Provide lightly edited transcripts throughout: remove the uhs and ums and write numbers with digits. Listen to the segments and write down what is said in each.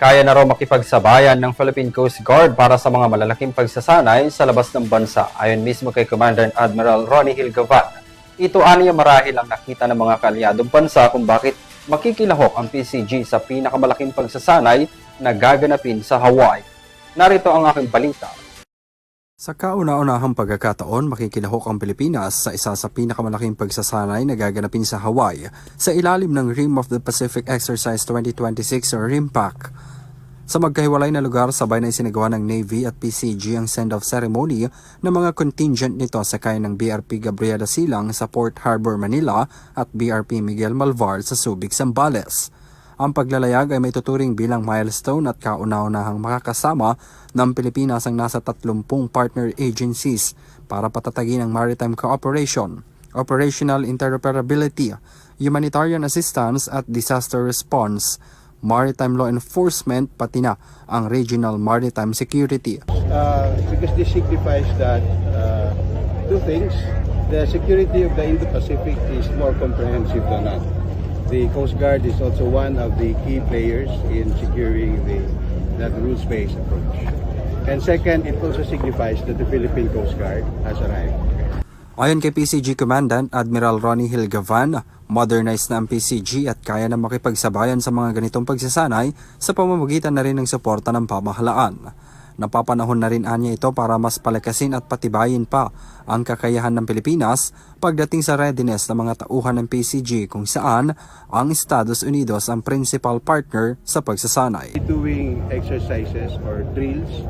Kaya na raw makipagsabayan ng Philippine Coast Guard para sa mga malalaking pagsasanay sa labas ng bansa. Ayon mismo kay Commander Admiral Ronnie Hilgavan. Ito aniya marahil ang nakita ng mga kaalyadong bansa kung bakit makikilahok ang PCG sa pinakamalaking pagsasanay na gaganapin sa Hawaii. Narito ang aking balita. Sa kauna-unahang pagkakataon, makikilahok ang Pilipinas sa isa sa pinakamalaking pagsasanay na gaganapin sa Hawaii sa ilalim ng Rim of the Pacific Exercise 2026 o RIMPAC. Sa magkahiwalay na lugar, sabay na isinagawa ng Navy at PCG ang send-off ceremony ng mga contingent nito sakay ng BRP Gabriela Silang sa Port Harbor, Manila at BRP Miguel Malvar sa Subic, Zambales. Ang paglalayag ay may tuturing bilang milestone at kauna-unahang makakasama ng Pilipinas ang nasa 30 partner agencies para patatagin ang maritime cooperation, operational interoperability, humanitarian assistance at disaster response, maritime law enforcement, pati na ang regional maritime security. Because this signifies that two things. The security of the Indo-Pacific is more comprehensive than that. The Coast Guard is also one of the key players in securing that rules-based approach. And second, it also signifies that the Philippine Coast Guard has arrived. Ayon kay PCG Commandant Admiral Ronnie Hilgavan, modernized na ang PCG at kaya na makipagsabayan sa mga ganitong pagsasanay sa pamamagitan na rin ng suporta ng pamahalaan. Napapanahon na rin anya ito para mas palakasin at patibayin pa ang kakayahan ng Pilipinas pagdating sa readiness ng mga tauhan ng PCG kung saan ang Estados Unidos ang principal partner sa pagsasanay. Doing exercises or drills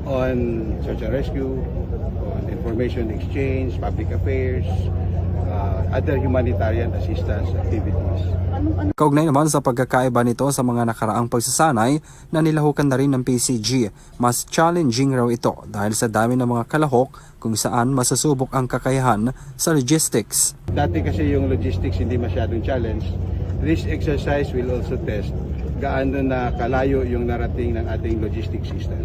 on search and rescue, on information exchange, public affairs, other humanitarian assistance activities. Kaugnay naman sa pagkakaiba nito sa mga nakaraang pagsasanay na nilahukan na rin ng PCG, mas challenging raw ito dahil sa dami ng mga kalahok kung saan masusubok ang kakayahan sa logistics. Dati kasi yung logistics hindi masyadong challenge. This exercise will also test gaano na kalayo yung narating ng ating logistics system.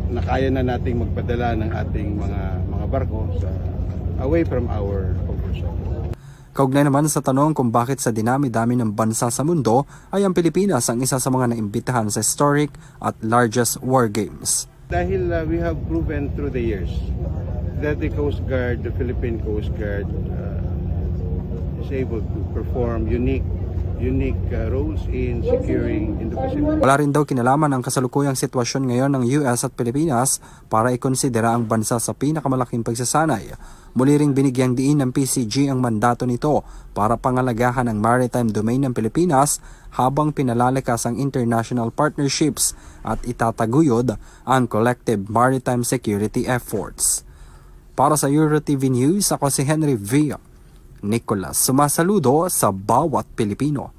Nakaya na nating magpadala ng ating mga barko away from our comfort zone. Kaugnay naman sa tanong kung bakit sa dinami-dami ng bansa sa mundo ay ang Pilipinas ang isa sa mga naimbitahan sa historic at largest war games. Dahil we have proven through the years that the Coast Guard, the Philippine Coast Guard is able to perform unique roles in securing Indo-Pacific. Wala rin daw kinalaman ang kasalukuyang sitwasyon ngayon ng US at Pilipinas para ikonsidera ang bansa sa pinakamalaking pagsasanay. Muli ring binigyang diin ng PCG ang mandato nito para pangalagahan ang maritime domain ng Pilipinas habang pinalalakas ang international partnerships at itataguyod ang collective maritime security efforts. Para sa EuroTV News, ako si Henry V. Nicolas, sumasaludo sa bawat Pilipino.